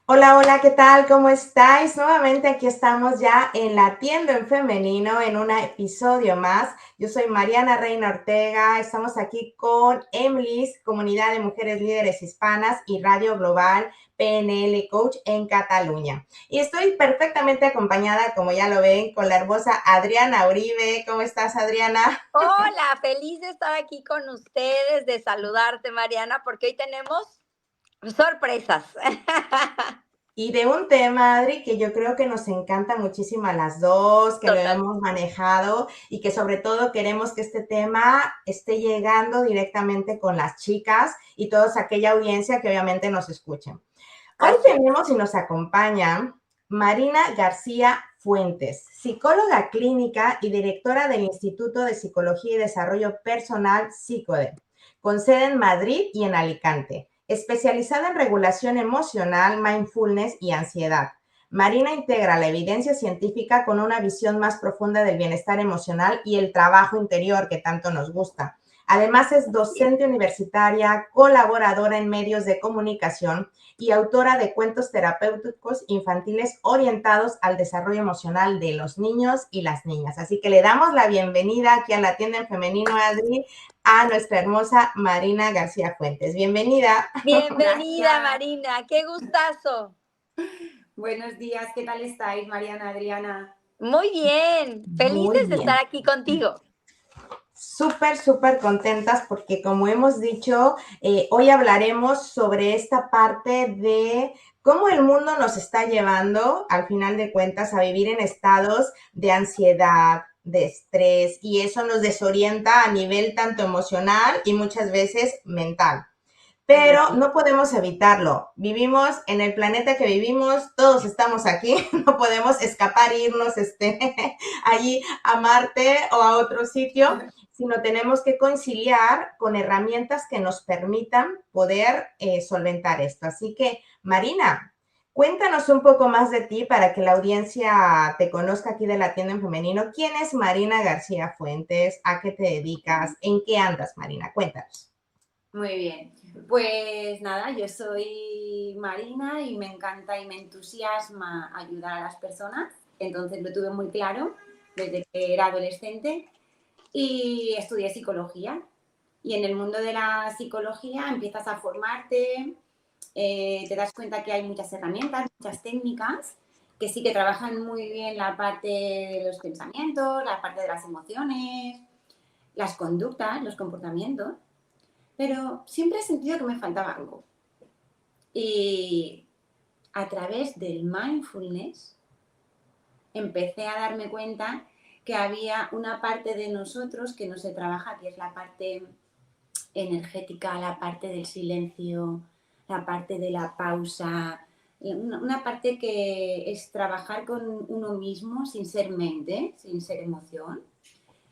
Hola, hola, ¿qué tal? ¿Cómo estáis? Nuevamente aquí estamos ya en Latiendo en Femenino en un episodio más. Yo soy Mariana Reina Ortega, estamos aquí con EMLIS, Comunidad de Mujeres Líderes Hispanas y Radio Global PNL Coach en Cataluña. Y estoy perfectamente acompañada, como ya lo ven, con la hermosa Adriana Uribe. ¿Cómo estás, Adriana? Hola, feliz de estar aquí con ustedes, de saludarte, Mariana, porque hoy tenemos sorpresas. Y de un tema, Adri, que yo creo que nos encanta muchísimo a las dos, que lo Total. hemos manejado y que sobre todo queremos que este tema esté llegando directamente con las chicas y toda aquella audiencia que obviamente nos escuchen. Hoy Así es. tenemos y nos acompaña Marina García Fuentes, psicóloga clínica y directora del Instituto de Psicología y Desarrollo Personal Psicode, con sede en Madrid y en Alicante, especializada en regulación emocional, mindfulness y ansiedad. Marina integra la evidencia científica con una visión más profunda del bienestar emocional y el trabajo interior que tanto nos gusta. Además es docente universitaria, colaboradora en medios de comunicación y autora de cuentos terapéuticos infantiles orientados al desarrollo emocional de los niños y las niñas. Así que le damos la bienvenida aquí a la tienda en femenino, Adri, a nuestra hermosa Marina García Fuentes. Bienvenida. Bienvenida, Gracias. Marina, qué gustazo. Buenos días, ¿qué tal estáis, Mariana, Adriana? Muy bien, Muy felices de estar bien. aquí contigo. Súper, súper contentas porque como hemos dicho, hoy hablaremos sobre esta parte de cómo el mundo nos está llevando, al final de cuentas, a vivir en estados de ansiedad, de estrés, y eso nos desorienta a nivel tanto emocional y muchas veces mental. Pero Sí. no podemos evitarlo. Vivimos en el planeta que vivimos, todos estamos aquí, no podemos escapar, irnos allí a Marte o a otro sitio, sino tenemos que conciliar con herramientas que nos permitan poder solventar esto. Así que, Marina, cuéntanos un poco más de ti para que la audiencia te conozca aquí de la tienda en femenino. ¿Quién es Marina García Fuentes? ¿A qué te dedicas? ¿En qué andas, Marina? Cuéntanos. Muy bien. Pues nada, yo soy Marina y me encanta y me entusiasma ayudar a las personas. Entonces lo tuve muy claro desde que era adolescente y estudié psicología. Y en el mundo de la psicología empiezas a formarte, te das cuenta que hay muchas herramientas, muchas técnicas que sí que trabajan muy bien la parte de los pensamientos, la parte de las emociones, las conductas, los comportamientos, pero siempre he sentido que me faltaba algo. Y a través del mindfulness empecé a darme cuenta que había una parte de nosotros que no se trabaja, que es la parte energética, la parte del silencio, la parte de la pausa, una parte que es trabajar con uno mismo sin ser mente, sin ser emoción.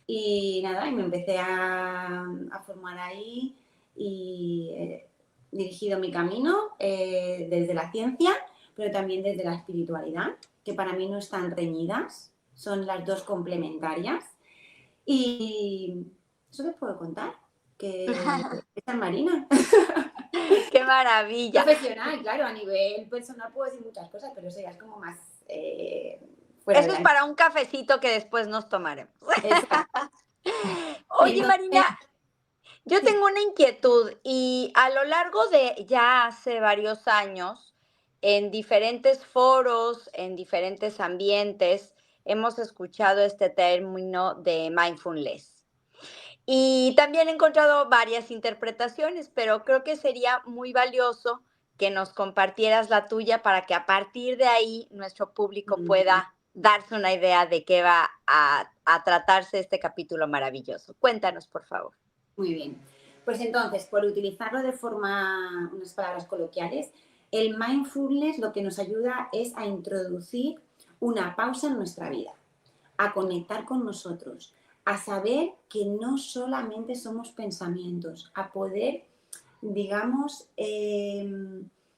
Y nada, y me empecé a formar ahí y he dirigido mi camino desde la ciencia, pero también desde la espiritualidad, que para mí no están reñidas, son las dos complementarias. Y eso te puedo contar, que esta es Marina. Qué maravilla. Profesional, claro, a nivel personal puedo decir muchas cosas, pero eso ya es como más fuera de Eso es la... para un cafecito que después nos tomaremos. Exacto. Oye, Marina, Entonces, yo sí. tengo una inquietud y a lo largo de ya hace varios años, en diferentes foros, en diferentes ambientes, hemos escuchado este término de mindfulness. Y también he encontrado varias interpretaciones, pero creo que sería muy valioso que nos compartieras la tuya para que a partir de ahí nuestro público pueda darse una idea de qué va a tratarse este capítulo maravilloso. Cuéntanos, por favor. Muy bien. Pues entonces, por utilizarlo de forma, unas palabras coloquiales, el mindfulness lo que nos ayuda es a introducir una pausa en nuestra vida, a conectar con nosotros, a saber que no solamente somos pensamientos, a poder, digamos,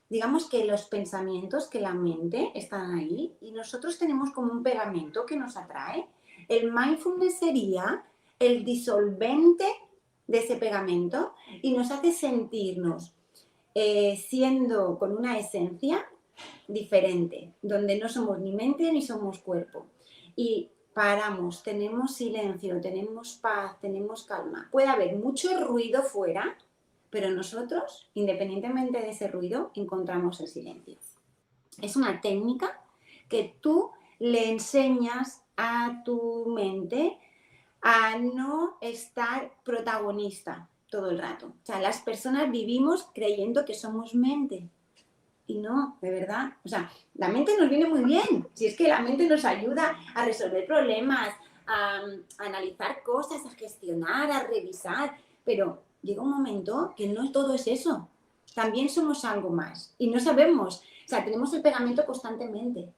digamos que los pensamientos, que la mente están ahí y nosotros tenemos como un pegamento que nos atrae. El mindfulness sería el disolvente de ese pegamento y nos hace sentirnos siendo con una esencia diferente, donde no somos ni mente ni somos cuerpo. Y paramos, tenemos silencio, tenemos paz, tenemos calma. Puede haber mucho ruido fuera, pero nosotros, independientemente de ese ruido, encontramos el silencio. Es una técnica que tú le enseñas a tu mente a no estar protagonista todo el rato. O sea, las personas vivimos creyendo que somos mente. Y no, de verdad. O sea, la mente nos viene muy bien. Si es que la mente nos ayuda a resolver problemas, a analizar cosas, a gestionar, a revisar. Pero llega un momento que no todo es eso. También somos algo más. Y no sabemos. O sea, tenemos el pegamento constantemente.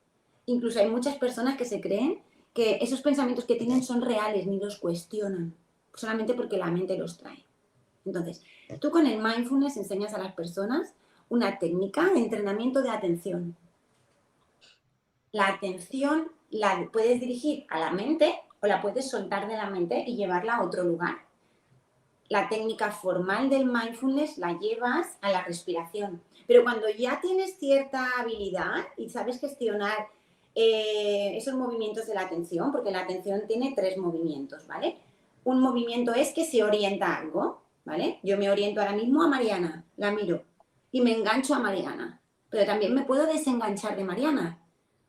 Incluso hay muchas personas que se creen que esos pensamientos que tienen son reales, ni los cuestionan. Solamente porque la mente los trae. Entonces, tú con el mindfulness enseñas a las personas una técnica de entrenamiento de atención. La atención la puedes dirigir a la mente o la puedes soltar de la mente y llevarla a otro lugar. La técnica formal del mindfulness la llevas a la respiración. Pero cuando ya tienes cierta habilidad y sabes gestionar esos movimientos de la atención, porque la atención tiene 3 movimientos, ¿vale? Un movimiento es que se orienta algo, ¿vale? Yo me oriento ahora mismo a Mariana, la miro y me engancho a Mariana. Pero también me puedo desenganchar de Mariana.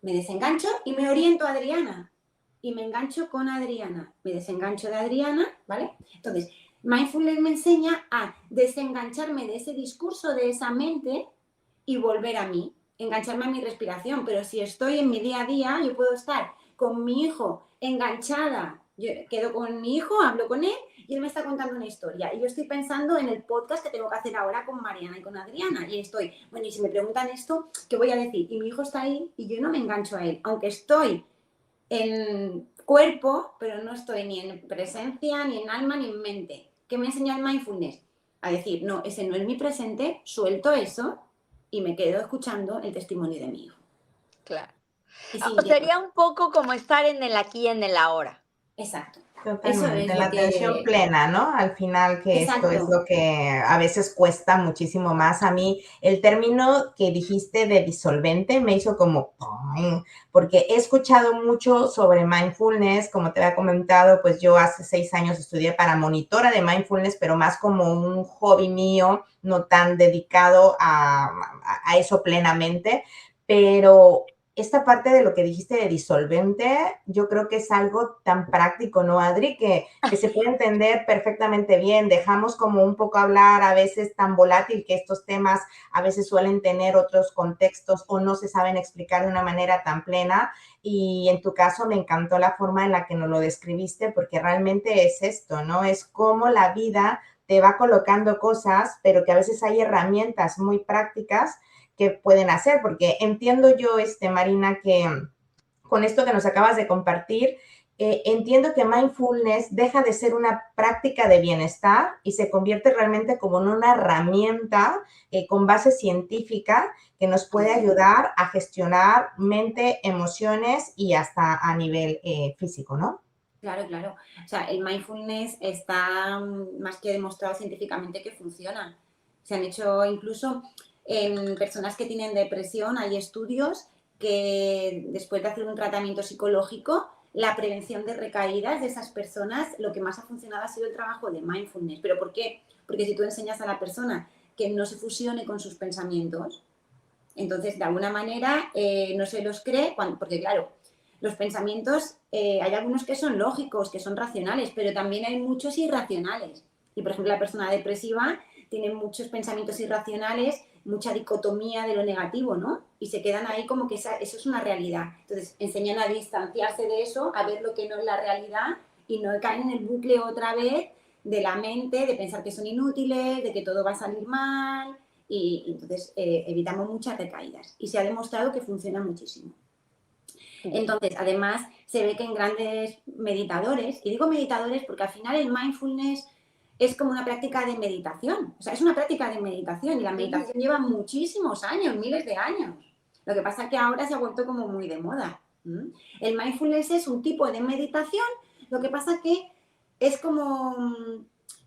Me desengancho y me oriento a Adriana. Y me engancho con Adriana. Me desengancho de Adriana, ¿vale? Entonces, mindfulness me enseña a desengancharme de ese discurso, de esa mente y volver a mí, engancharme a mi respiración. Pero si estoy en mi día a día, yo puedo estar con mi hijo enganchada. Yo quedo con mi hijo, hablo con él y él me está contando una historia. Y yo estoy pensando en el podcast que tengo que hacer ahora con Mariana y con Adriana. Y estoy, bueno, y si me preguntan esto, ¿qué voy a decir? Y mi hijo está ahí y yo no me engancho a él. Aunque estoy en cuerpo, pero no estoy ni en presencia, ni en alma, ni en mente. ¿Qué me enseña el mindfulness? A decir, no, ese no es mi presente, suelto eso y me quedo escuchando el testimonio de mi hijo. Claro. Y Sería un poco como estar en el aquí y en el ahora. Exacto. Totalmente, Eso es la lo atención que... plena, ¿no? Al final, que Exacto. esto es lo que a veces cuesta muchísimo más. A mí, el término que dijiste de disolvente me hizo como, porque he escuchado mucho sobre mindfulness, como te había comentado, pues yo hace 6 años estudié para monitora de mindfulness, pero más como un hobby mío, no tan dedicado a eso plenamente, pero esta parte de lo que dijiste de disolvente, yo creo que es algo tan práctico, ¿no, Adri? Que se puede entender perfectamente bien. Dejamos como un poco hablar a veces tan volátil que estos temas a veces suelen tener otros contextos o no se saben explicar de una manera tan plena. Y en tu caso me encantó la forma en la que nos lo describiste porque realmente es esto, ¿no? Es como la vida te va colocando cosas, pero que a veces hay herramientas muy prácticas que pueden hacer, porque entiendo yo, Marina, que con esto que nos acabas de compartir, entiendo que mindfulness deja de ser una práctica de bienestar y se convierte realmente como en una herramienta con base científica que nos puede ayudar a gestionar mente, emociones y hasta a nivel físico, ¿no? Claro, claro. O sea, el mindfulness está más que demostrado científicamente que funciona. Se han hecho incluso en personas que tienen depresión, hay estudios que después de hacer un tratamiento psicológico, la prevención de recaídas de esas personas, lo que más ha funcionado ha sido el trabajo de mindfulness. ¿Pero por qué? Porque si tú enseñas a la persona que no se fusione con sus pensamientos, entonces de alguna manera no se los cree, porque claro, los pensamientos, hay algunos que son lógicos, que son racionales, pero también hay muchos irracionales. Y, por ejemplo, la persona depresiva tiene muchos pensamientos irracionales, mucha dicotomía de lo negativo, ¿no? Y se quedan ahí como que eso es una realidad. Entonces, enseñan a distanciarse de eso, a ver lo que no es la realidad y no caen en el bucle otra vez de la mente, de pensar que son inútiles, de que todo va a salir mal. Y entonces evitamos muchas recaídas. Y se ha demostrado que funciona muchísimo. Entonces, además, se ve que en grandes meditadores, y digo meditadores porque al final el mindfulness es como una práctica de meditación. O sea, es una práctica de meditación y la meditación lleva muchísimos años, miles de años. Lo que pasa es que ahora se ha vuelto como muy de moda. El mindfulness es un tipo de meditación, lo que pasa que es como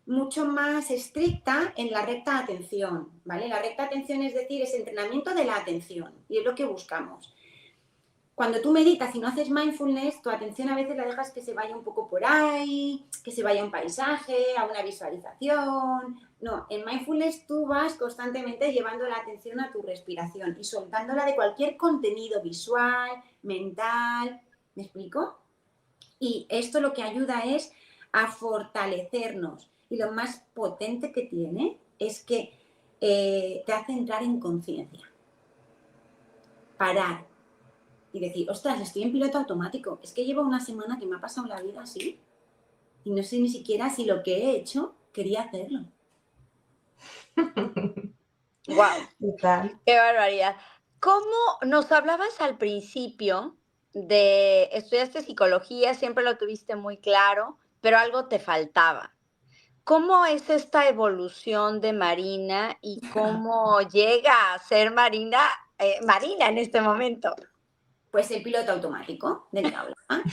mucho más estricta en la recta atención, ¿vale? La recta atención es decir, es entrenamiento de la atención y es lo que buscamos. Cuando tú meditas y no haces mindfulness, tu atención a veces la dejas que se vaya un poco por ahí, que se vaya a un paisaje, a una visualización. No, en mindfulness tú vas constantemente llevando la atención a tu respiración y soltándola de cualquier contenido visual, mental. ¿Me explico? Y esto lo que ayuda es a fortalecernos. Y lo más potente que tiene es que te hace entrar en conciencia. Parar y decir, ostras, estoy en piloto automático. Es que llevo una semana que me ha pasado la vida así y no sé ni siquiera si lo que he hecho quería hacerlo. Wow, Total. qué barbaridad. ¿Cómo nos hablabas al principio de estudiaste psicología, siempre lo tuviste muy claro, pero algo te faltaba? ¿Cómo es esta evolución de Marina y cómo llega a ser Marina, Marina en este momento? Pues el piloto automático del que hablaba.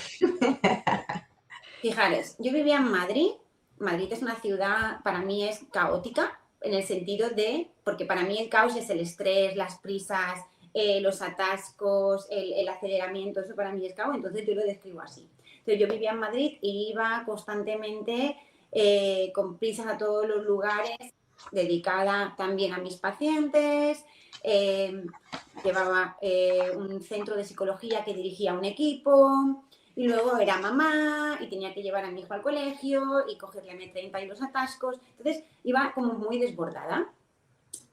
Fijaros, yo vivía en Madrid. Madrid es una ciudad, para mí es caótica, en el sentido de, porque para mí el caos es el estrés, las prisas, los atascos, el aceleramiento, eso para mí es caos, entonces yo lo describo así. Entonces yo vivía en Madrid y iba constantemente con prisas a todos los lugares, dedicada también a mis pacientes, llevaba un centro de psicología que dirigía un equipo. Y luego era mamá y tenía que llevar a mi hijo al colegio y coger la M30 y los atascos. Entonces iba como muy desbordada.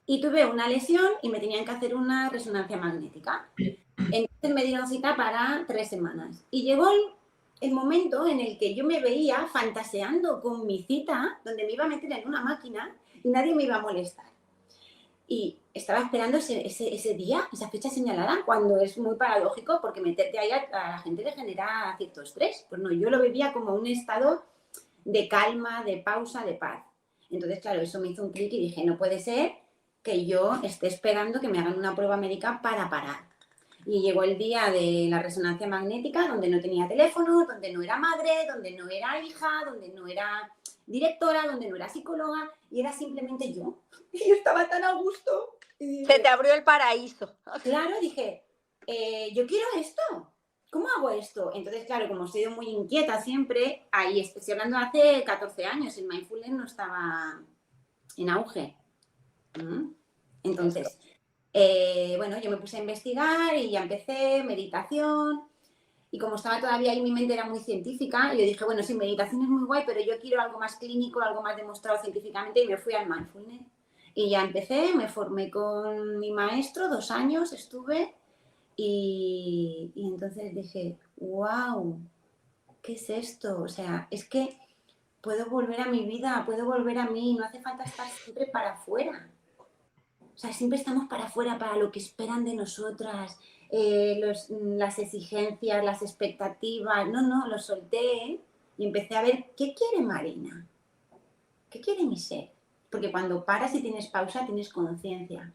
Y tuve una lesión y me tenían que hacer una resonancia magnética. Entonces me dieron cita para 3 semanas. Y llegó el momento en el que yo me veía fantaseando con mi cita, donde me iba a meter en una máquina y nadie me iba a molestar. Y estaba esperando ese día, esa fecha señalada, cuando es muy paradójico porque meterte ahí a la gente le genera cierto estrés. Pues no, yo lo vivía como un estado de calma, de pausa, de paz. Entonces, claro, eso me hizo un clic y dije, no puede ser que yo esté esperando que me hagan una prueba médica para parar. Y llegó el día de la resonancia magnética, donde no tenía teléfono, donde no era madre, donde no era hija, donde no era directora, donde no era psicóloga, y era simplemente yo. Y yo estaba tan a gusto. Y dije, Se te abrió el paraíso. claro, dije, yo quiero esto. ¿Cómo hago esto? Entonces, claro, como he sido muy inquieta siempre, ahí estoy hablando hace 14 años, el mindfulness no estaba en auge. Entonces, bueno, yo me puse a investigar y ya empecé meditación. Y como estaba todavía ahí, mi mente era muy científica, yo dije, bueno, sí, meditación es muy guay, pero yo quiero algo más clínico, algo más demostrado científicamente, y me fui al mindfulness. Y ya empecé, me formé con mi maestro, 2 años estuve, y entonces dije, wow, ¿qué es esto? O sea, es que puedo volver a mi vida, puedo volver a mí, no hace falta estar siempre para afuera. O sea, siempre estamos para afuera, para lo que esperan de nosotras, las exigencias, las expectativas. No, lo solté y empecé a ver qué quiere Marina, qué quiere mi ser. Porque cuando paras y tienes pausa, tienes conciencia.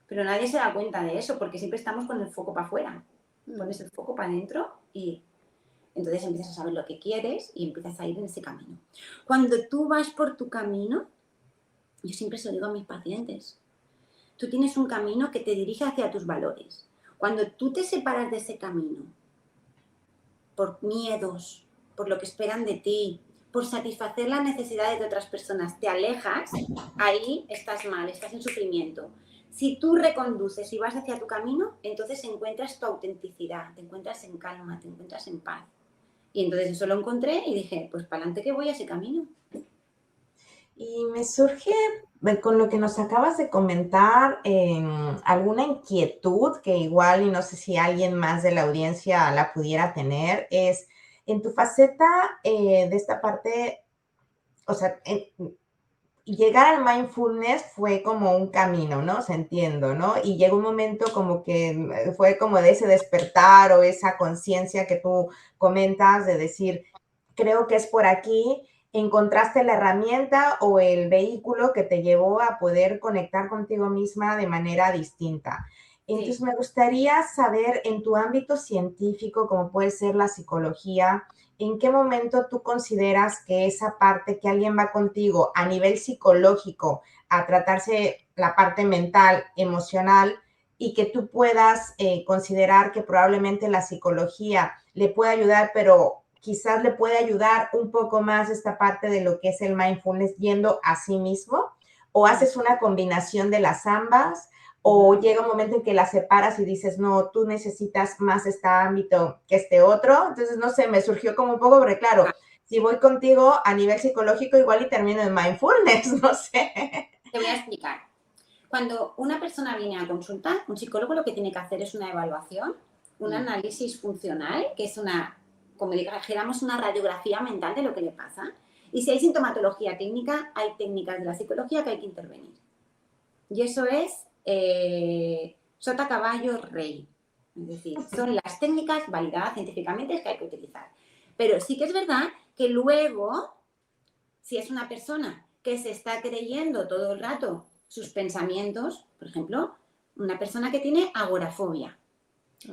Pero nadie se da cuenta de eso, porque siempre estamos con el foco para afuera. Pones el foco para adentro y entonces empiezas a saber lo que quieres y empiezas a ir en ese camino. Cuando tú vas por tu camino, yo siempre se lo digo a mis pacientes, tú tienes un camino que te dirige hacia tus valores. Cuando tú te separas de ese camino, por miedos, por lo que esperan de ti, por satisfacer las necesidades de otras personas, te alejas, ahí estás mal, estás en sufrimiento. Si tú reconduces y vas hacia tu camino, entonces encuentras tu autenticidad, te encuentras en calma, te encuentras en paz. Y entonces eso lo encontré y dije, pues para adelante que voy a ese camino. Y me surge, con lo que nos acabas de comentar, alguna inquietud que igual, y no sé si alguien más de la audiencia la pudiera tener, es en tu faceta de esta parte, o sea, llegar al mindfulness fue como un camino, ¿no? Se entiendo, ¿no? Y llegó un momento como que fue como de ese despertar o esa conciencia que tú comentas de decir, creo que es por aquí. ¿Encontraste la herramienta o el vehículo que te llevó a poder conectar contigo misma de manera distinta? Entonces, Sí. me gustaría saber en tu ámbito científico, como puede ser la psicología, ¿en qué momento tú consideras que esa parte que alguien va contigo a nivel psicológico a tratarse la parte mental, emocional, y que tú puedas considerar que probablemente la psicología le puede ayudar, pero quizás le puede ayudar un poco más esta parte de lo que es el mindfulness yendo a sí mismo? ¿O haces una combinación de las ambas? ¿O llega un momento en que las separas y dices, no, tú necesitas más este ámbito que este otro? Entonces, no sé, me surgió como un poco, porque claro, si voy contigo a nivel psicológico, igual y termino en mindfulness, no sé. Te voy a explicar. Cuando una persona viene a consulta, un psicólogo lo que tiene que hacer es una evaluación, un análisis funcional, que es una, como dijéramos, una radiografía mental de lo que le pasa. Y si hay sintomatología técnica, hay técnicas de la psicología que hay que intervenir. Y eso es sota, caballo, rey. Es decir, son las técnicas validadas científicamente que hay que utilizar. Pero sí que es verdad que luego, si es una persona que se está creyendo todo el rato sus pensamientos, por ejemplo, una persona que tiene agorafobia,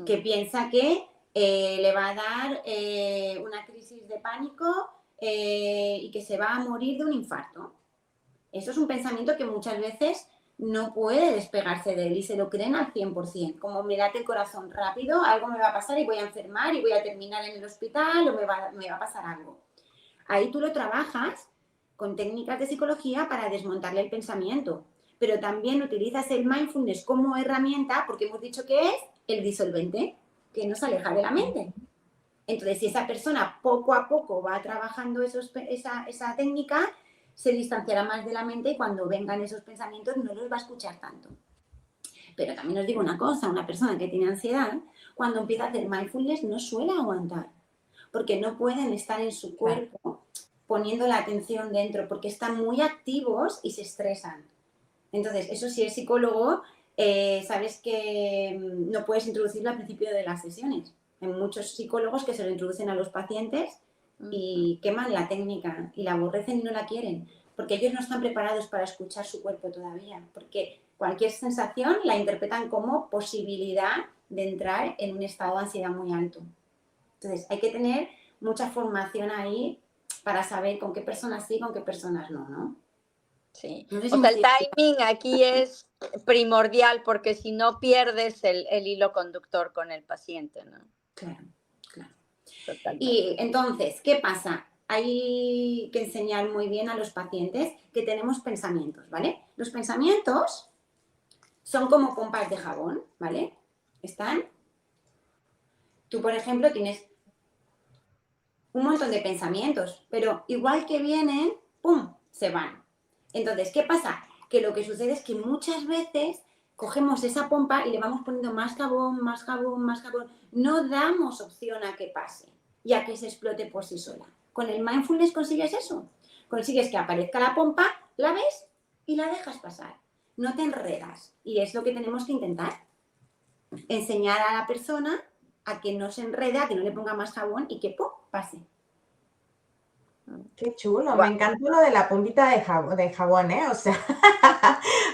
que piensa que le va a dar una crisis de pánico y que se va a morir de un infarto. Eso es un pensamiento que muchas veces no puede despegarse de él y se lo creen al 100%. Como me late el corazón rápido, algo me va a pasar y voy a enfermar y voy a terminar en el hospital o me va a pasar algo. Ahí tú lo trabajas con técnicas de psicología para desmontarle el pensamiento, pero también utilizas el mindfulness como herramienta porque hemos dicho que es el disolvente que nos aleja de la mente. Entonces, si esa persona poco a poco va trabajando esa técnica, se distanciará más de la mente y cuando vengan esos pensamientos no los va a escuchar tanto. Pero también os digo una cosa, una persona que tiene ansiedad, cuando empieza a hacer mindfulness no suele aguantar, porque no pueden estar en su cuerpo poniendo la atención dentro, porque están muy activos y se estresan. Entonces, eso si es psicólogo, sabes que no puedes introducirlo al principio de las sesiones. Hay muchos psicólogos que se lo introducen a los pacientes y queman la técnica y la aborrecen y no la quieren, porque ellos no están preparados para escuchar su cuerpo todavía, porque cualquier sensación la interpretan como posibilidad de entrar en un estado de ansiedad muy alto. Entonces, hay que tener mucha formación ahí para saber con qué personas sí, con qué personas no, ¿no? Sí, No sé o si sea, el timing aquí es primordial porque si no pierdes el hilo conductor con el paciente, ¿no? Claro, claro. Totalmente. Y entonces, ¿qué pasa? Hay que enseñar muy bien a los pacientes que tenemos pensamientos, ¿vale? Los pensamientos son como pompas de jabón, ¿vale? Tú, por ejemplo, tienes un montón de pensamientos, pero igual que vienen, ¡pum!, se van. Entonces, ¿qué pasa? Que lo que sucede es que muchas veces cogemos esa pompa y le vamos poniendo más jabón, más jabón, más jabón. No damos opción a que pase y a que se explote por sí sola. Con el mindfulness consigues eso. Consigues que aparezca la pompa, la ves y la dejas pasar. No te enredas. Y es lo que tenemos que intentar. Enseñar a la persona a que no se enrede, a que no le ponga más jabón y que ¡pum!, pase. Qué chulo, me encantó lo de la puntita de jabón, ¿eh? O sea,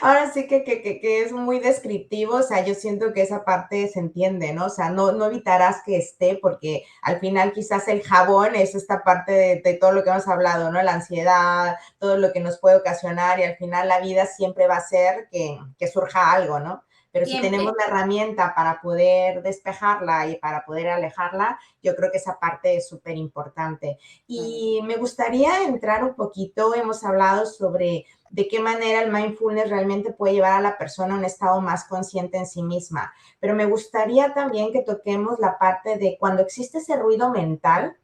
ahora sí que es muy descriptivo, o sea, yo siento que esa parte se entiende, ¿no? O sea, no evitarás que esté, porque al final quizás el jabón es esta parte de todo lo que hemos hablado, ¿no? La ansiedad, todo lo que nos puede ocasionar y al final la vida siempre va a ser que surja algo, ¿no? Pero si tenemos la herramienta para poder despejarla y para poder alejarla, yo creo que esa parte es súper importante. Y me gustaría entrar un poquito, hemos hablado sobre de qué manera el mindfulness realmente puede llevar a la persona a un estado más consciente en sí misma, pero me gustaría también que toquemos la parte de cuando existe ese ruido mental,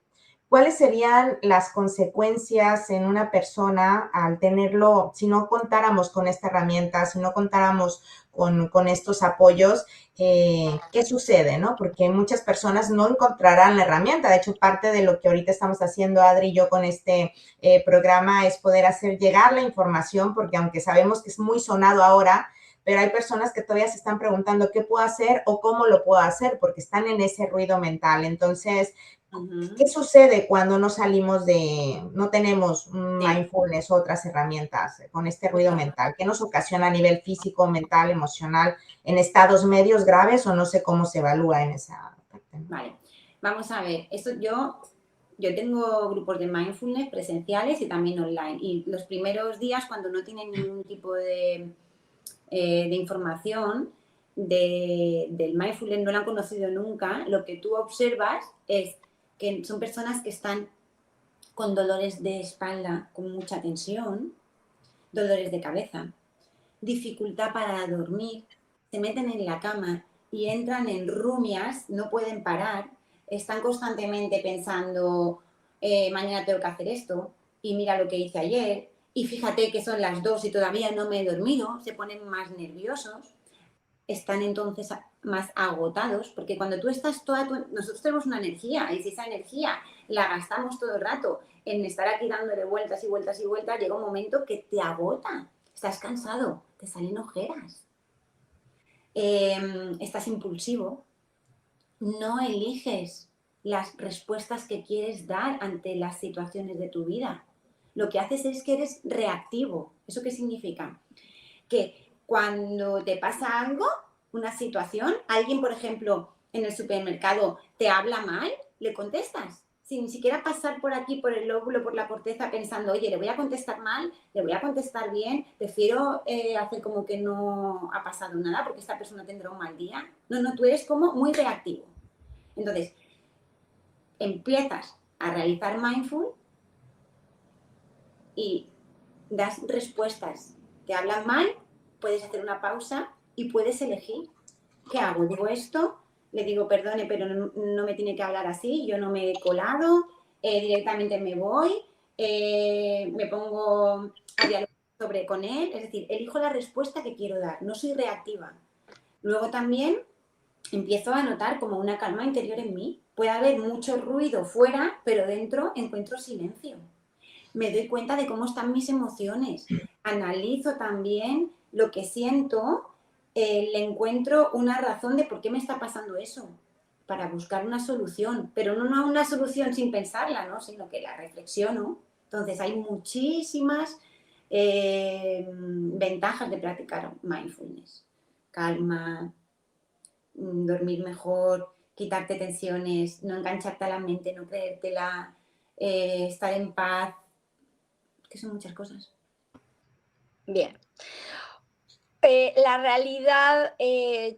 ¿cuáles serían las consecuencias en una persona al tenerlo, si no contáramos con esta herramienta, si no contáramos con estos apoyos? ¿Qué sucede, no? Porque muchas personas no encontrarán la herramienta. De hecho, parte de lo que ahorita estamos haciendo, Adri y yo, con este programa es poder hacer llegar la información, porque aunque sabemos que es muy sonado ahora, pero hay personas que todavía se están preguntando qué puedo hacer o cómo lo puedo hacer, porque están en ese ruido mental. Entonces, ¿qué sucede cuando no salimos no tenemos mindfulness o otras herramientas con este ruido mental? ¿Qué nos ocasiona a nivel físico, mental, emocional, en estados medios graves o no sé cómo se evalúa en esa parte? Vale, vamos a ver, esto yo yo tengo grupos de mindfulness presenciales y también online. Y los primeros días, cuando no tienen ningún tipo de información del mindfulness, no lo han conocido nunca, lo que tú observas es que son personas que están con dolores de espalda, con mucha tensión, dolores de cabeza, dificultad para dormir, se meten en la cama y entran en rumias, no pueden parar, están constantemente pensando, mañana tengo que hacer esto, y mira lo que hice ayer, y fíjate que son las 2 y todavía no me he dormido, se ponen más nerviosos, están entonces más agotados, porque cuando tú estás nosotros tenemos una energía, y si esa energía la gastamos todo el rato en estar aquí dándole vueltas y vueltas y vueltas, llega un momento que te agota, estás cansado, te salen ojeras, estás impulsivo, no eliges las respuestas que quieres dar ante las situaciones de tu vida. Lo que haces es que eres reactivo. ¿Eso qué significa? Que cuando te pasa algo, una situación, alguien, por ejemplo, en el supermercado te habla mal, le contestas. Sin ni siquiera pasar por aquí, por el lóbulo, por la corteza, pensando, oye, le voy a contestar mal, le voy a contestar bien, prefiero hacer como que no ha pasado nada porque esta persona tendrá un mal día. No, tú eres como muy reactivo. Entonces, empiezas a realizar mindful y das respuestas. Te hablan mal, puedes hacer una pausa y puedes elegir. ¿Qué hago? Digo esto, le digo perdone, pero no me tiene que hablar así, yo no me he colado, directamente me voy, me pongo a dialogar con él, es decir, elijo la respuesta que quiero dar, no soy reactiva. Luego también empiezo a notar como una calma interior en mí. Puede haber mucho ruido fuera, pero dentro encuentro silencio. Me doy cuenta de cómo están mis emociones. Analizo también lo que siento, le encuentro una razón de por qué me está pasando eso, para buscar una solución, pero no una solución sin pensarla, ¿no? Sino que la reflexiono. Entonces hay muchísimas ventajas de practicar mindfulness. Calma, dormir mejor, quitarte tensiones, no engancharte a la mente, no creértela, estar en paz, que son muchas cosas. Bien. La realidad,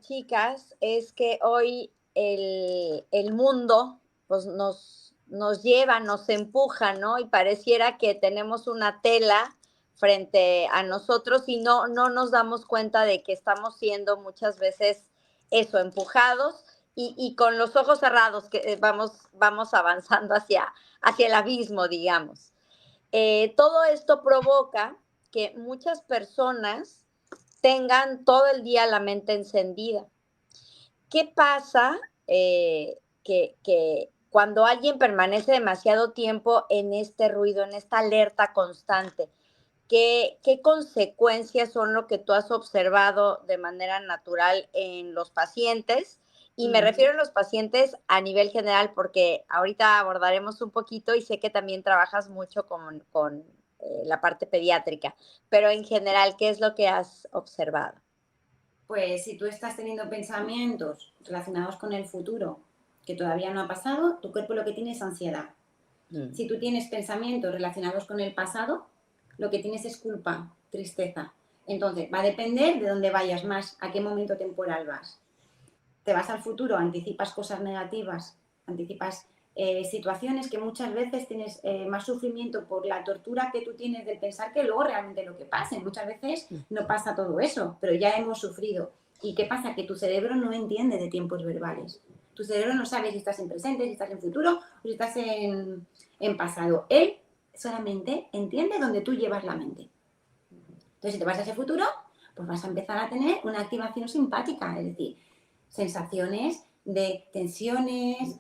chicas, es que hoy el mundo pues, nos lleva, nos empuja, ¿no? Y pareciera que tenemos una tela frente a nosotros y no nos damos cuenta de que estamos siendo muchas veces eso, empujados y con los ojos cerrados que vamos avanzando hacia el abismo, digamos. Todo esto provoca que muchas personas tengan todo el día la mente encendida. ¿Qué pasa que cuando alguien permanece demasiado tiempo en este ruido, en esta alerta constante? ¿Qué consecuencias son lo que tú has observado de manera natural en los pacientes? Y me refiero a los pacientes a nivel general porque ahorita abordaremos un poquito y sé que también trabajas mucho con la parte pediátrica, pero en general, ¿qué es lo que has observado? Pues si tú estás teniendo pensamientos relacionados con el futuro que todavía no ha pasado, tu cuerpo lo que tiene es ansiedad. Si tú tienes pensamientos relacionados con el pasado, lo que tienes es culpa, tristeza. Entonces, va a depender de dónde vayas más, a qué momento temporal vas. Te vas al futuro, anticipas cosas negativas, anticipas situaciones que muchas veces tienes más sufrimiento por la tortura que tú tienes del pensar que luego realmente lo que pase. Muchas veces no pasa todo eso, pero ya hemos sufrido. ¿Y qué pasa? Que tu cerebro no entiende de tiempos verbales. Tu cerebro no sabe si estás en presente, si estás en futuro o si estás en pasado. Él solamente entiende donde tú llevas la mente. Entonces, si te vas a ese futuro, pues vas a empezar a tener una activación simpática, es decir, sensaciones de tensiones,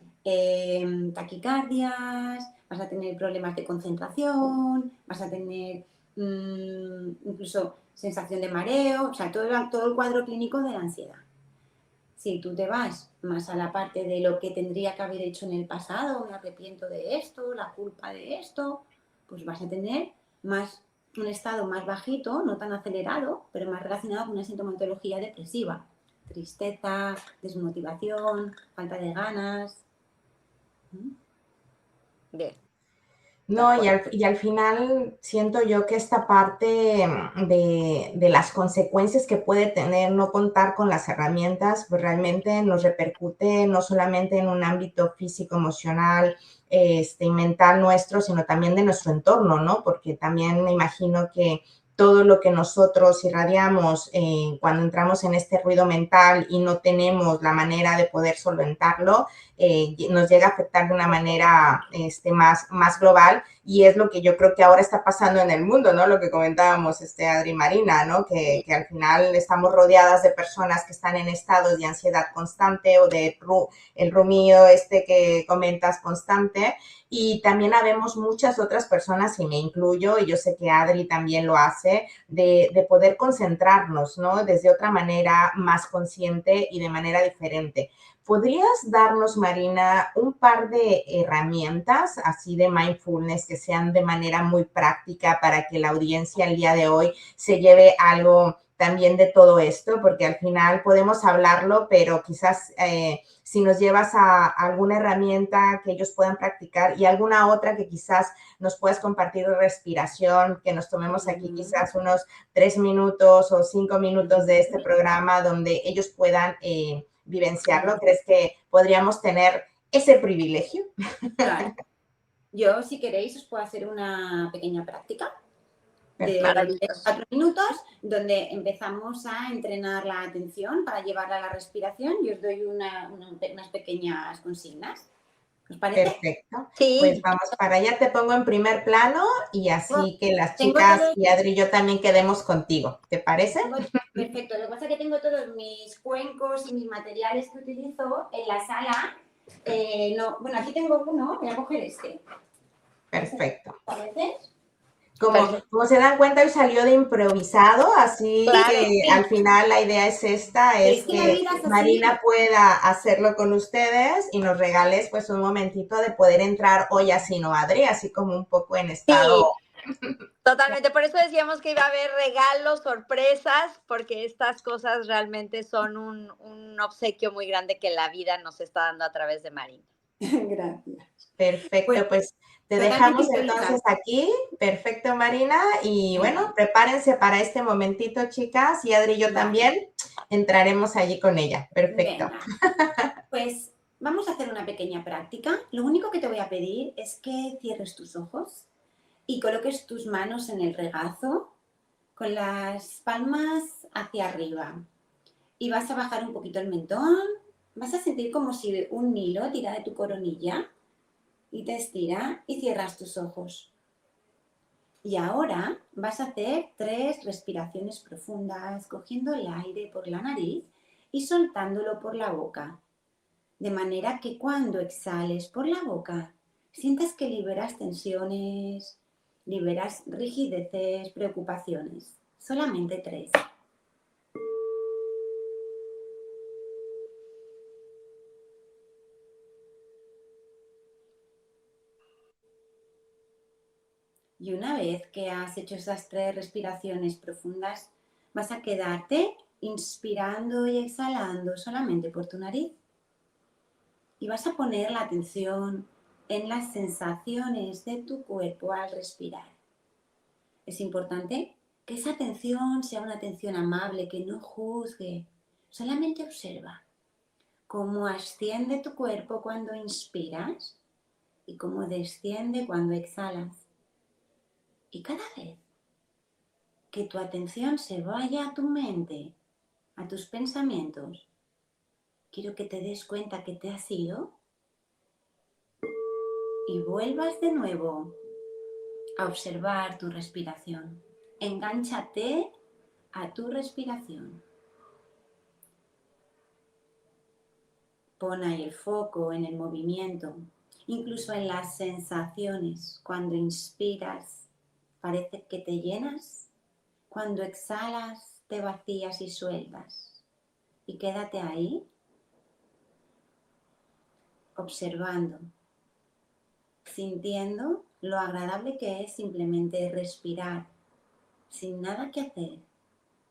taquicardias, vas a tener problemas de concentración, vas a tener incluso sensación de mareo, o sea, todo el cuadro clínico de la ansiedad. Si tú te vas más a la parte de lo que tendría que haber hecho en el pasado, me arrepiento de esto, la culpa de esto, pues vas a tener un estado más bajito, no tan acelerado, pero más relacionado con una sintomatología depresiva. Tristeza, desmotivación, falta de ganas. Bien, de No, acuerdo. y al final siento yo que esta parte de las consecuencias que puede tener no contar con las herramientas, pues realmente nos repercute no solamente en un ámbito físico, emocional, y mental nuestro, sino también de nuestro entorno, ¿no? Porque también me imagino que todo lo que nosotros irradiamos cuando entramos en este ruido mental y no tenemos la manera de poder solventarlo, nos llega a afectar de una manera más global, y es lo que yo creo que ahora está pasando en el mundo, ¿no? Lo que comentábamos, Adri Marina, ¿no? Que al final estamos rodeadas de personas que están en estados de ansiedad constante o de el rumío que comentas constante, y también habemos muchas otras personas, y me incluyo, y yo sé que Adri también lo hace, de poder concentrarnos, ¿no? Desde otra manera más consciente y de manera diferente. ¿Podrías darnos, Marina, un par de herramientas así de mindfulness que sean de manera muy práctica para que la audiencia el día de hoy se lleve algo también de todo esto? Porque al final podemos hablarlo, pero quizás si nos llevas a alguna herramienta que ellos puedan practicar y alguna otra que quizás nos puedas compartir de respiración, que nos tomemos aquí quizás unos 3 minutos o 5 minutos de este programa donde ellos puedan vivenciarlo. ¿Crees que podríamos tener ese privilegio? Claro. Yo, si queréis, os puedo hacer una pequeña práctica de Maravilloso. 4 minutos, donde empezamos a entrenar la atención para llevarla a la respiración, y os doy unas pequeñas consignas. ¿Os parece? Perfecto. Pues Sí, vamos para allá. Te pongo en primer plano y así que las Tengo chicas todos, y Adri y yo también quedemos contigo. ¿Te parece? perfecto. Lo que pasa es que tengo todos mis cuencos y mis materiales que utilizo en la sala. No, bueno, aquí tengo uno, voy a coger este. Perfecto. ¿Parece? Como se dan cuenta, hoy salió de improvisado, así claro. que al Sí, final la idea es esta, pero es es que la que vida es así. Marina pueda hacerlo con ustedes y nos regales pues un momentito de poder entrar hoy así, ¿no, Adri? Así como un poco en estado. Sí, totalmente. Por eso decíamos que iba a haber regalos, sorpresas, porque estas cosas realmente son un obsequio muy grande que la vida nos está dando a través de Marina. Gracias. Pues Perfecto, pues te totalmente dejamos improvisado. entonces aquí. Perfecto, Marina. Y bueno, Venga, prepárense para este momentito, chicas, y Adri y yo vale. también entraremos allí con ella. Perfecto. Venga. Pues vamos a hacer una pequeña práctica. Lo único que te voy a pedir es que cierres tus ojos y coloques tus manos en el regazo con las palmas hacia arriba. Y vas a bajar un poquito el mentón. Vas a sentir como si un hilo tira de tu coronilla y te estira y cierras tus ojos. Y ahora vas a hacer 3 respiraciones profundas, cogiendo el aire por la nariz y soltándolo por la boca. De manera que cuando exhales por la boca, sientas que liberas tensiones, liberas rigideces, preocupaciones. Solamente 3. Y una vez que has hecho esas 3 respiraciones profundas, vas a quedarte inspirando y exhalando solamente por tu nariz. Y vas a poner la atención en las sensaciones de tu cuerpo al respirar. Es importante que esa atención sea una atención amable, que no juzgue, solamente observa cómo asciende tu cuerpo cuando inspiras y cómo desciende cuando exhalas. Y cada vez que tu atención se vaya a tu mente, a tus pensamientos, quiero que te des cuenta que te has ido y vuelvas de nuevo a observar tu respiración. Engánchate a tu respiración. Pon ahí el foco en el movimiento, incluso en las sensaciones. Cuando inspiras, parece que te llenas. Cuando exhalas, te vacías y sueltas. Y quédate ahí, observando, sintiendo lo agradable que es simplemente respirar, sin nada que hacer,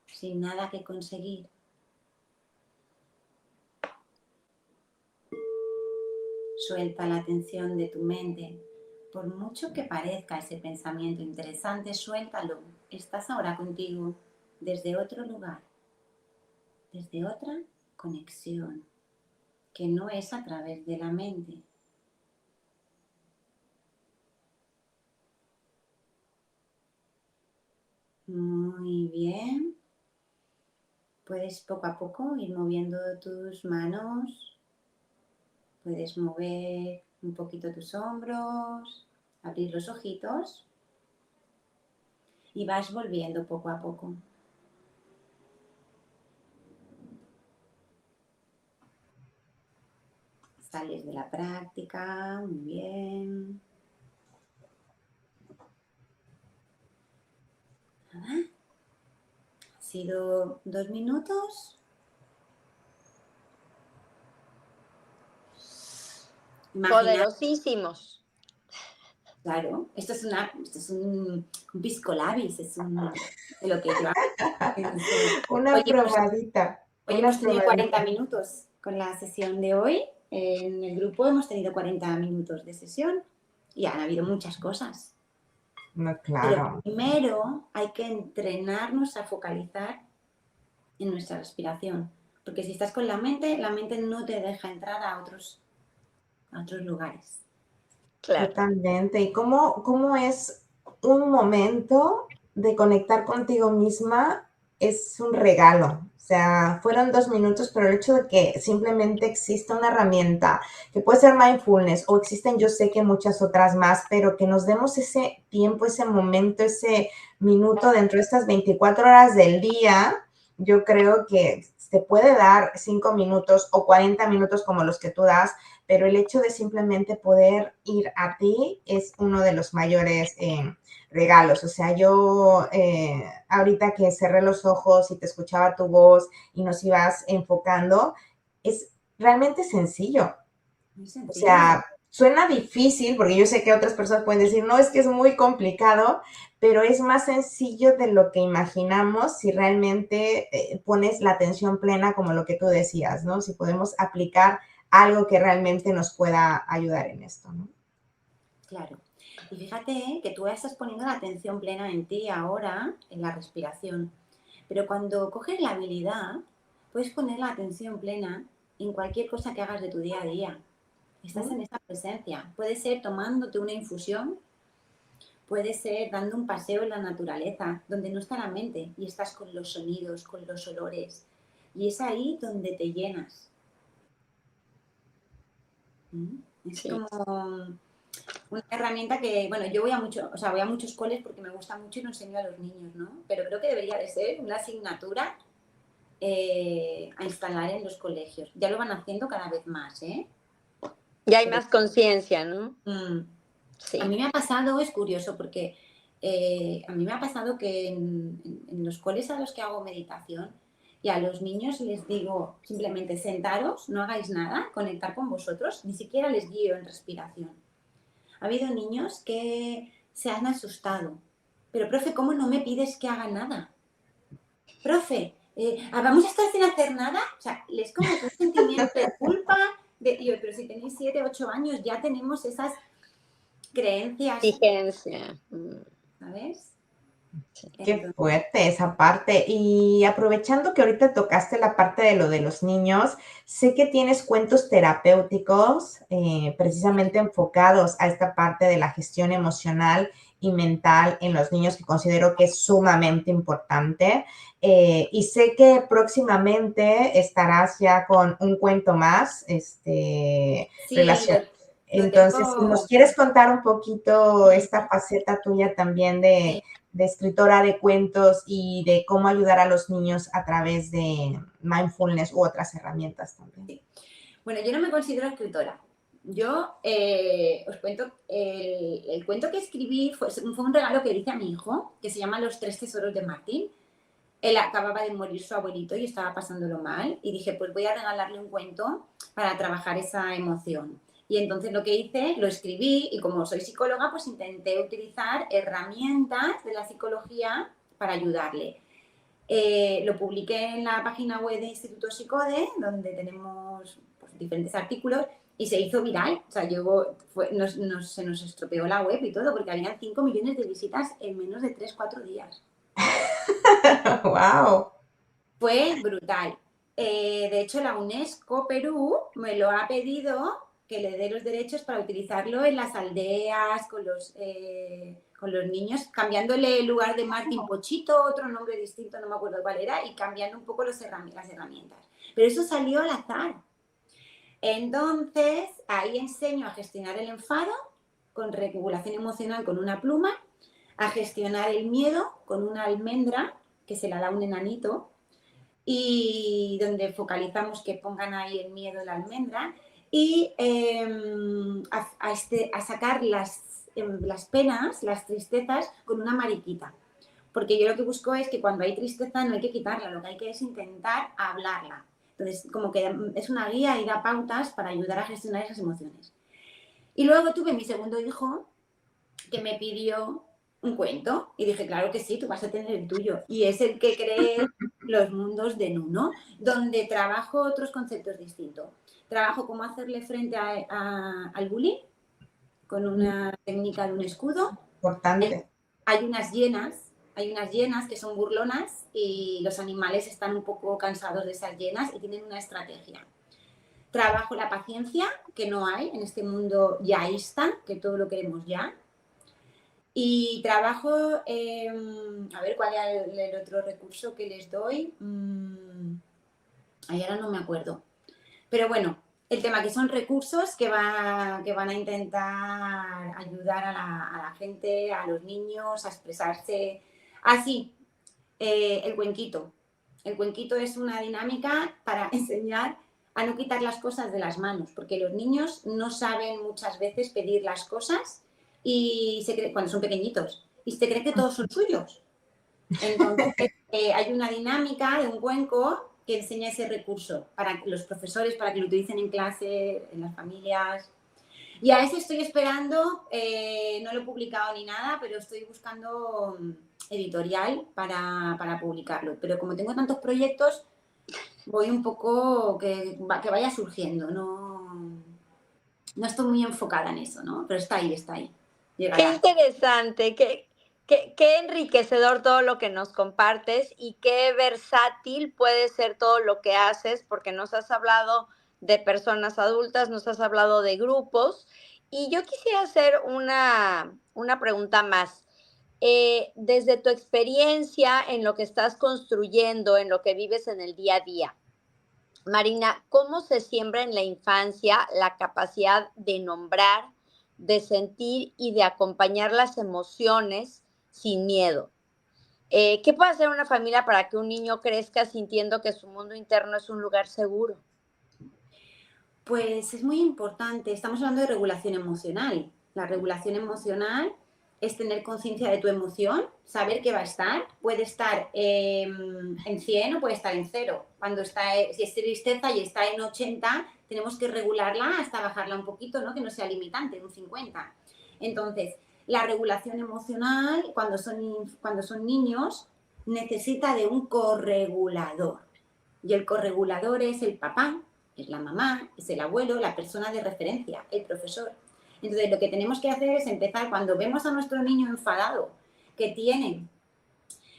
sin nada que conseguir. Suelta la tensión de tu mente. por mucho que parezca ese pensamiento interesante, suéltalo. Estás ahora contigo desde otro lugar, desde otra conexión, que no es a través de la mente. Muy bien. Puedes poco a poco ir moviendo tus manos. Puedes mover un poquito tus hombros, abrir los ojitos y vas volviendo poco a poco. Sales de la práctica, muy bien. Nada. Ha sido 2 minutos. Imagina, Poderosísimos. claro, esto es un pisco labis, es de lo que yo Una Oye, pues probadita, hoy una hemos tenido 40 probadita. minutos con la sesión de hoy. En el grupo hemos tenido 40 minutos de sesión y han habido muchas cosas. No, Pero claro. primero hay que entrenarnos a focalizar en nuestra respiración. Porque si estás con la mente no te deja entrar a otros lugares. Claro. Totalmente. ¿Y cómo es un momento de conectar contigo misma? Es un regalo. O sea, fueron 2 minutos, pero el hecho de que simplemente exista una herramienta que puede ser mindfulness o existen, yo sé que muchas otras más, pero que nos demos ese tiempo, ese momento, ese minuto dentro de estas 24 horas del día, yo creo que se puede dar 5 minutos o 40 minutos como los que tú das, pero el hecho de simplemente poder ir a ti es uno de los mayores regalos. O sea, yo ahorita que cerré los ojos y te escuchaba tu voz y nos ibas enfocando, es realmente sencillo. Muy O sencillo. sea, suena difícil porque yo sé que otras personas pueden decir, no, es que es muy complicado, pero es más sencillo de lo que imaginamos si realmente pones la atención plena como lo que tú decías, ¿no? Si podemos aplicar algo que realmente nos pueda ayudar en esto, ¿no? Claro. Y fíjate que tú estás poniendo la atención plena en ti ahora, en la respiración. Pero cuando coges la habilidad, puedes poner la atención plena en cualquier cosa que hagas de tu día a día. Estás en esa presencia. Puede ser tomándote una infusión, puede ser dando un paseo en la naturaleza, donde no está la mente y estás con los sonidos, con los olores. Y es ahí donde te llenas. Es Sí. como una herramienta que, bueno, yo voy a muchos coles porque me gusta mucho y lo enseño a los niños, ¿no? Pero creo que debería de ser una asignatura a instalar en los colegios. Ya lo van haciendo cada vez más, ¿eh? Ya hay Pero, más conciencia, ¿no? a Sí. mí me ha pasado, es curioso, porque a mí me ha pasado que en los coles a los que hago meditación y a los niños les digo simplemente sentaros, no hagáis nada, conectar con vosotros, ni siquiera les guío en respiración. Ha habido niños que se han asustado. Pero, profe, ¿cómo no me pides que haga nada? Profe, ¿vamos a estar sin hacer nada? O sea, es como que un sentimiento de culpa. Pero si tenéis 7, 8 años, ya tenemos esas creencias, Exigencia. ¿sabes? Qué Entonces, fuerte esa parte. Y aprovechando que ahorita tocaste la parte de lo de los niños, sé que tienes cuentos terapéuticos precisamente enfocados a esta parte de la gestión emocional y mental en los niños que considero que es sumamente importante. Y sé que próximamente estarás ya con un cuento más, sí, lo Entonces, si nos tengo. quieres contar un poquito esta faceta tuya también Sí. de escritora de cuentos y de cómo ayudar a los niños a través de mindfulness u otras herramientas también. Bueno, yo no me considero escritora. Yo os cuento, el cuento que escribí fue un regalo que le hice a mi hijo, que se llama Los 3 tesoros de Martín. Él acababa de morir su abuelito y estaba pasándolo mal. Y dije, pues voy a regalarle un cuento para trabajar esa emoción. Y entonces lo que hice, lo escribí y como soy psicóloga, pues intenté utilizar herramientas de la psicología para ayudarle. Lo publiqué en la página web de Instituto Psicode, donde tenemos pues, diferentes artículos, y se hizo viral. O sea, se nos estropeó la web y todo, porque habían 5 millones de visitas en menos de 3-4 días. ¡Wow! Fue brutal. De hecho, la UNESCO Perú me lo ha pedido que le dé los derechos para utilizarlo en las aldeas, con los niños, cambiándole el lugar de Martín Pochito, otro nombre distinto, no me acuerdo cuál era, y cambiando un poco las herramientas. Pero eso salió al azar. Entonces, ahí enseño a gestionar el enfado con regulación emocional con una pluma, a gestionar el miedo con una almendra, que se la da un enanito, y donde focalizamos que pongan ahí el miedo en la almendra, y a sacar las penas, las tristezas con una mariquita. Porque yo lo que busco es que cuando hay tristeza no hay que quitarla, lo que hay que es intentar hablarla. Entonces, como que es una guía y da pautas para ayudar a gestionar esas emociones. Y luego tuve mi segundo hijo que me pidió un cuento y dije, claro que sí, tú vas a tener el tuyo. Y es el que cree Los mundos de Nuno, donde trabajo otros conceptos distintos. Trabajo cómo hacerle frente al bullying con una técnica de un escudo. Importante. Hay unas hienas que son burlonas y los animales están un poco cansados de esas hienas y tienen una estrategia. Trabajo la paciencia, que no hay en este mundo yaísta, que todo lo queremos ya. Y trabajo, a ver cuál es el otro recurso que les doy. Ahora no me acuerdo. Pero bueno, el tema que son recursos que van a intentar ayudar a la gente, a los niños, a expresarse. Así, el cuenquito. El cuenquito es una dinámica para enseñar a no quitar las cosas de las manos, porque los niños no saben muchas veces pedir las cosas y cuando son pequeñitos, y se cree que todos son suyos. Entonces, hay una dinámica de un cuenco que enseña ese recurso para los profesores, para que lo utilicen en clase, en las familias. Y a ese estoy esperando, no lo he publicado ni nada, pero estoy buscando editorial para publicarlo. Pero como tengo tantos proyectos, voy un poco que vaya surgiendo. No estoy muy enfocada en eso, ¿no? Pero está ahí, está ahí. Llegará. Qué interesante, qué enriquecedor todo lo que nos compartes y qué versátil puede ser todo lo que haces, porque nos has hablado de personas adultas, nos has hablado de grupos. Y yo quisiera hacer una pregunta más. Desde tu experiencia en lo que estás construyendo, en lo que vives en el día a día, Marina, ¿cómo se siembra en la infancia la capacidad de nombrar, de sentir y de acompañar las emociones sin miedo? ¿Qué puede hacer una familia para que un niño crezca sintiendo que su mundo interno es un lugar seguro? Pues es muy importante. Estamos hablando de regulación emocional. La regulación emocional es tener conciencia de tu emoción, saber que va a estar. Puede estar en 100 o puede estar en 0. Si es tristeza y está en 80, tenemos que regularla hasta bajarla un poquito, ¿no? Que no sea limitante, un 50. Entonces, la regulación emocional, cuando son niños, necesita de un corregulador. Y el corregulador es el papá, es la mamá, es el abuelo, la persona de referencia, el profesor. Entonces, lo que tenemos que hacer es empezar cuando vemos a nuestro niño enfadado,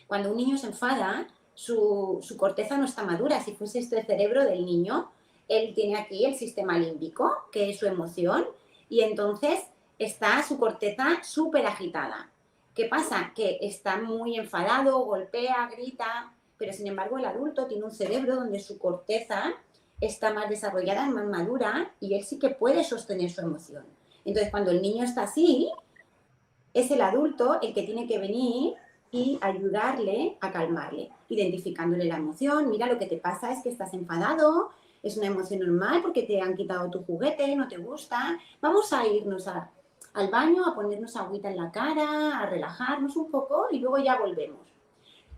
cuando un niño se enfada, su corteza no está madura. Si fuese esto el cerebro del niño, él tiene aquí el sistema límbico, que es su emoción, y entonces está su corteza súper agitada. ¿Qué pasa? Que está muy enfadado, golpea, grita, pero sin embargo el adulto tiene un cerebro donde su corteza está más desarrollada, más madura, y él sí que puede sostener su emoción. Entonces, cuando el niño está así, es el adulto el que tiene que venir y ayudarle a calmarle, identificándole la emoción. Mira, lo que te pasa es que estás enfadado, es una emoción normal porque te han quitado tu juguete, no te gusta. Vamos a irnos al baño, a ponernos agüita en la cara, a relajarnos un poco y luego ya volvemos.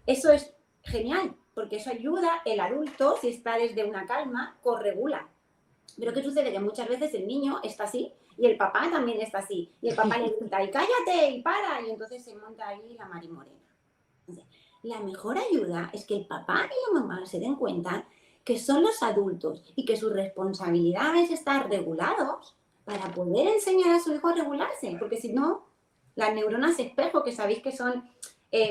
Eso es genial, porque eso ayuda, el adulto, si está desde una calma, corregula. Pero ¿qué sucede? Que muchas veces el niño está así y el papá también está así. Y el papá le grita, y cállate, y para. Y entonces se monta ahí la marimorena. Entonces, la mejor ayuda es que el papá y la mamá se den cuenta que son los adultos y que su responsabilidad es estar regulados para poder enseñar a su hijo a regularse, porque si no, las neuronas espejo, que sabéis que son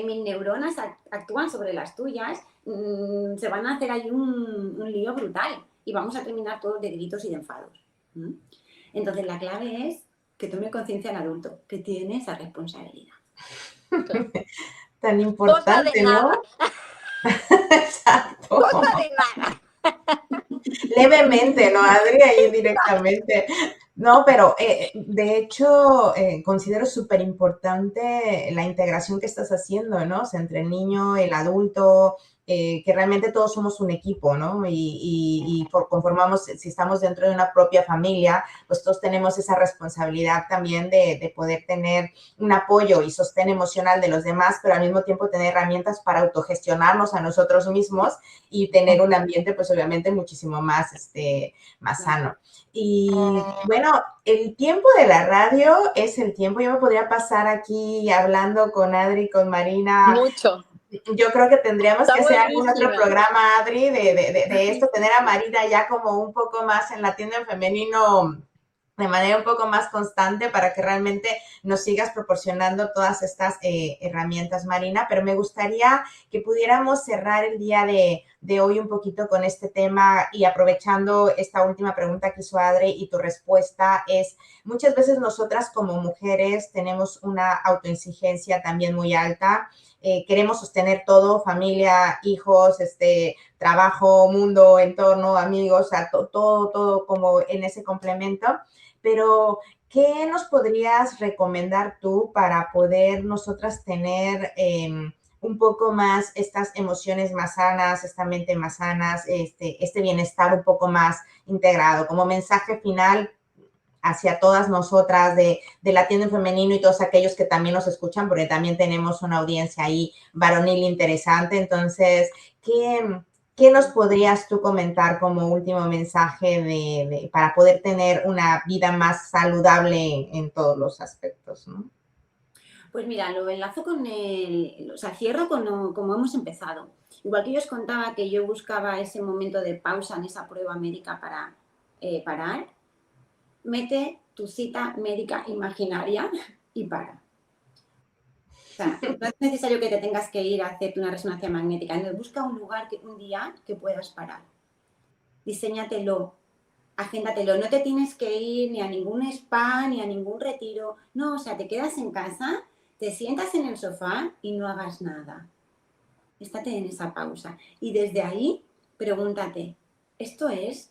mis neuronas actúan sobre las tuyas, se van a hacer ahí un lío brutal y vamos a terminar todos de gritos y de enfados. Entonces la clave es que tome conciencia el adulto, que tiene esa responsabilidad. Tan Cosa de importante, nada, ¿no? Exacto. cosa de nada. Levemente, ¿no, Adri? Ahí directamente. No, pero de hecho considero súper importante la integración que estás haciendo, ¿no? O sea, entre el niño, el adulto, que realmente todos somos un equipo, ¿no? Y conformamos, si estamos dentro de una propia familia, pues todos tenemos esa responsabilidad también de poder tener un apoyo y sostén emocional de los demás, pero al mismo tiempo tener herramientas para autogestionarnos a nosotros mismos y tener un ambiente, pues obviamente muchísimo más, más sano. Y bueno, el tiempo de la radio es el tiempo. Yo me podría pasar aquí hablando con Adri, con Marina. Mucho. Yo creo que tendríamos Está que hacer algún otro buenísima. programa, Adri, de esto, tener a Marina ya como un poco más en la tienda en femenino de manera un poco más constante para que realmente nos sigas proporcionando todas estas herramientas, Marina, pero me gustaría que pudiéramos cerrar el día de hoy un poquito con este tema y aprovechando esta última pregunta que hizo Adri y tu respuesta es, muchas veces nosotras como mujeres tenemos una autoexigencia también muy alta, queremos sostener todo, familia, hijos, trabajo, mundo, entorno, amigos, o sea, todo como en ese complemento. Pero, ¿qué nos podrías recomendar tú para poder nosotras tener un poco más estas emociones más sanas, esta mente más sanas, este bienestar un poco más integrado? Como mensaje final hacia todas nosotras de la tienda en femenino y todos aquellos que también nos escuchan, porque también tenemos una audiencia ahí varonil interesante. Entonces, ¿qué nos podrías tú comentar como último mensaje para poder tener una vida más saludable en todos los aspectos, ¿no? Pues mira, lo enlazo con o sea, cierro con como hemos empezado. Igual que yo os contaba que yo buscaba ese momento de pausa en esa prueba médica para parar, mete tu cita médica imaginaria y para. O sea, no es necesario que te tengas que ir a hacerte una resonancia magnética. Entonces, busca un lugar, un día que puedas parar. Diséñatelo, agéndatelo. No te tienes que ir ni a ningún spa, ni a ningún retiro. No, o sea, te quedas en casa, te sientas en el sofá y no hagas nada. Estate en esa pausa. Y desde ahí, pregúntate, ¿esto es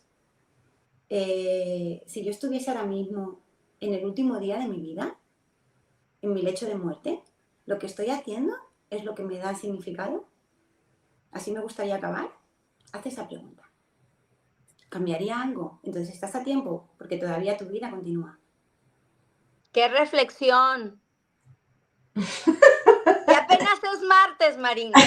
si yo estuviese ahora mismo en el último día de mi vida, en mi lecho de muerte, lo que estoy haciendo es lo que me da significado? ¿Así me gustaría acabar? Haz esa pregunta. ¿Cambiaría algo? Entonces estás a tiempo, porque todavía tu vida continúa. ¡Qué reflexión! Y apenas es martes, Marina.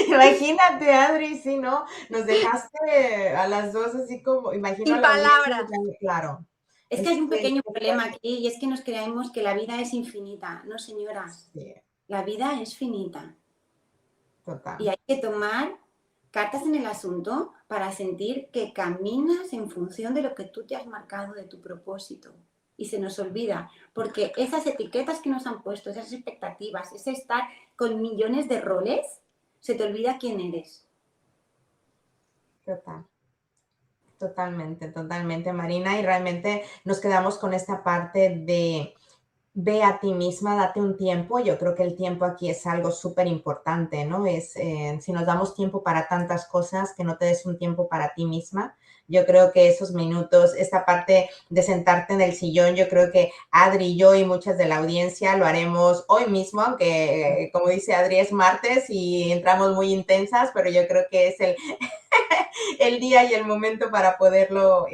Imagínate, Adri, sí, ¿no? Nos dejaste a las dos así como, imagino a Sin la audiencia, palabras. claro. Es que hay un pequeño problema aquí y es que nos creemos que la vida es infinita. No, señoras. Sí, La vida es finita. total. Y hay que tomar cartas en el asunto para sentir que caminas en función de lo que tú te has marcado de tu propósito. Y se nos olvida, porque esas etiquetas que nos han puesto, esas expectativas, ese estar con millones de roles, se te olvida quién eres. Total. Totalmente, Marina. Y realmente nos quedamos con esta parte de ve a ti misma, date un tiempo. Yo creo que el tiempo aquí es algo súper importante, ¿no? Si nos damos tiempo para tantas cosas, que no te des un tiempo para ti misma. Yo creo que esos minutos, esta parte de sentarte en el sillón, yo creo que Adri y yo y muchas de la audiencia lo haremos hoy mismo, aunque como dice Adri es martes y entramos muy intensas, pero yo creo que es el día y el momento para poderlo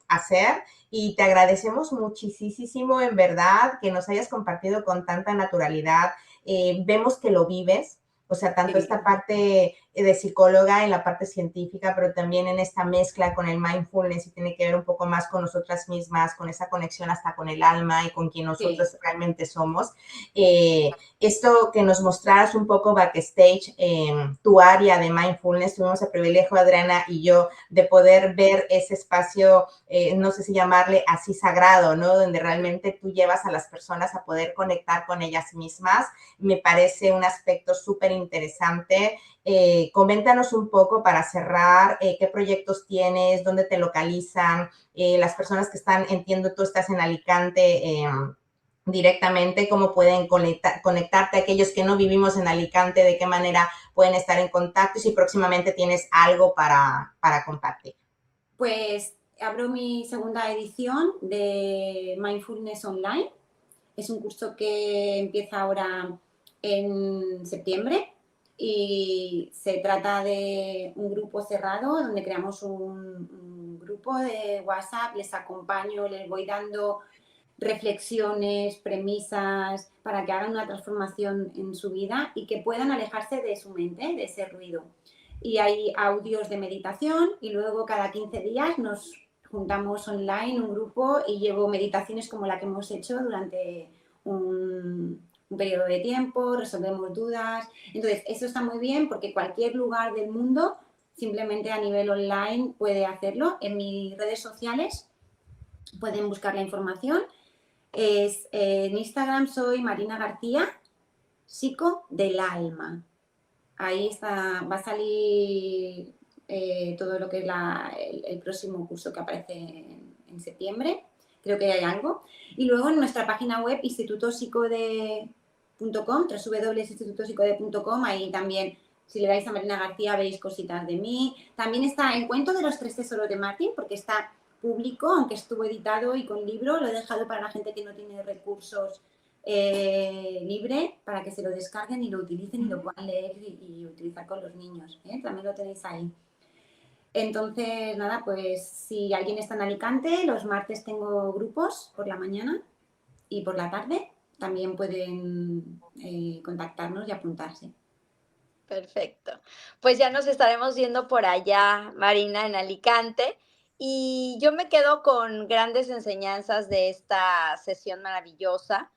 hacer. Y te agradecemos muchísimo, en verdad, que nos hayas compartido con tanta naturalidad. Vemos que lo vives, o sea, tanto esta parte de psicóloga en la parte científica, pero también en esta mezcla con el mindfulness y tiene que ver un poco más con nosotras mismas, con esa conexión hasta con el alma y con quien nosotros realmente somos. Esto que nos mostraras un poco backstage, tu área de mindfulness, tuvimos el privilegio, Adriana y yo, de poder ver ese espacio, no sé si llamarle así sagrado, ¿no? Donde realmente tú llevas a las personas a poder conectar con ellas mismas. Me parece un aspecto súper interesante. Coméntanos un poco para cerrar, qué proyectos tienes, dónde te localizan, las personas que están, entiendo, tú estás en Alicante, directamente, cómo pueden conectarte, aquellos que no vivimos en Alicante, de qué manera pueden estar en contacto y si próximamente tienes algo para compartir. Pues abro mi segunda edición de Mindfulness Online. Es un curso que empieza ahora en septiembre y se trata de un grupo cerrado donde creamos un grupo de WhatsApp, les acompaño, les voy dando reflexiones, premisas para que hagan una transformación en su vida y que puedan alejarse de su mente, de ese ruido. Y hay audios de meditación y luego cada 15 días nos juntamos online, un grupo, y llevo meditaciones como la que hemos hecho durante un periodo de tiempo, resolvemos dudas. Entonces, eso está muy bien porque cualquier lugar del mundo, simplemente a nivel online, puede hacerlo. En mis redes sociales pueden buscar la información. En Instagram soy Marina García, Psico del Alma. Ahí está, va a salir todo lo que es el próximo curso que aparece en septiembre. Creo que hay algo. Y luego en nuestra página web, institutosicode.com, www.institutosicode.com, ahí también, si le dais a Marina García, veis cositas de mí. También está el cuento de los 3 tesoros de Martín, porque está público, aunque estuvo editado y con libro. Lo he dejado para la gente que no tiene recursos libre, para que se lo descarguen y lo utilicen y lo puedan leer y utilizar con los niños. También lo tenéis ahí. Entonces, nada, pues si alguien está en Alicante, los martes tengo grupos por la mañana y por la tarde. También pueden contactarnos y apuntarse. Perfecto. Pues ya nos estaremos viendo por allá, Marina, en Alicante. Y yo me quedo con grandes enseñanzas de esta sesión maravillosa.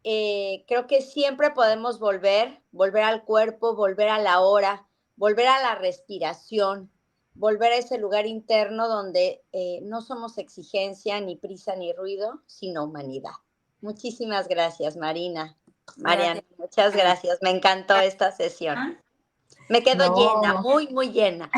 Creo que siempre podemos volver al cuerpo, volver a la hora, volver a la respiración, volver a ese lugar interno donde no somos exigencia, ni prisa, ni ruido, sino humanidad. Muchísimas gracias, Marina. Mariana, muchas gracias. Me encantó esta sesión. Me quedo llena, muy, muy llena.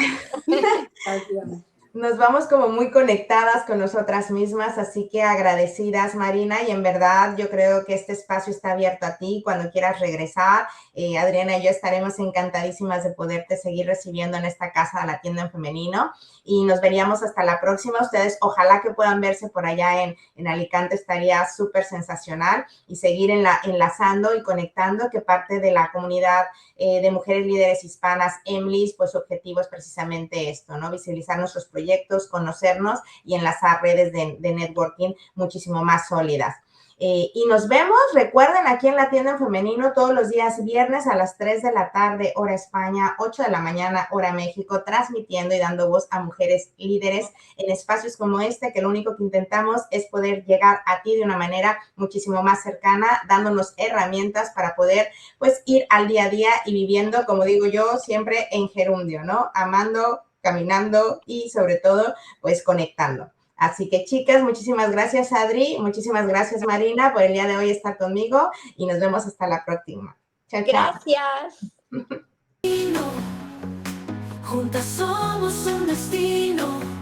Nos vamos como muy conectadas con nosotras mismas, así que agradecidas, Marina, y en verdad yo creo que este espacio está abierto a ti cuando quieras regresar. Adriana y yo estaremos encantadísimas de poderte seguir recibiendo en esta casa de la tienda en femenino y nos veríamos hasta la próxima. Ustedes ojalá que puedan verse por allá en Alicante, estaría súper sensacional y seguir enlazando y conectando, que parte de la comunidad de mujeres líderes hispanas, EMLIS, pues su objetivo es precisamente esto, ¿no? Visibilizar nuestros proyectos, conocernos y enlazar redes de networking muchísimo más sólidas. Y nos vemos, recuerden, aquí en la tienda en femenino todos los días viernes a las 3 de la tarde, hora España, 8 de la mañana, hora México, transmitiendo y dando voz a mujeres líderes en espacios como este, que lo único que intentamos es poder llegar a ti de una manera muchísimo más cercana, dándonos herramientas para poder, pues, ir al día a día y viviendo, como digo yo, siempre en gerundio, ¿no? Amando, caminando y sobre todo, pues, conectando. Así que, chicas, muchísimas gracias, Adri. Muchísimas gracias, Marina, por el día de hoy estar conmigo y nos vemos hasta la próxima. Chao, chao. Gracias. Juntas somos un destino.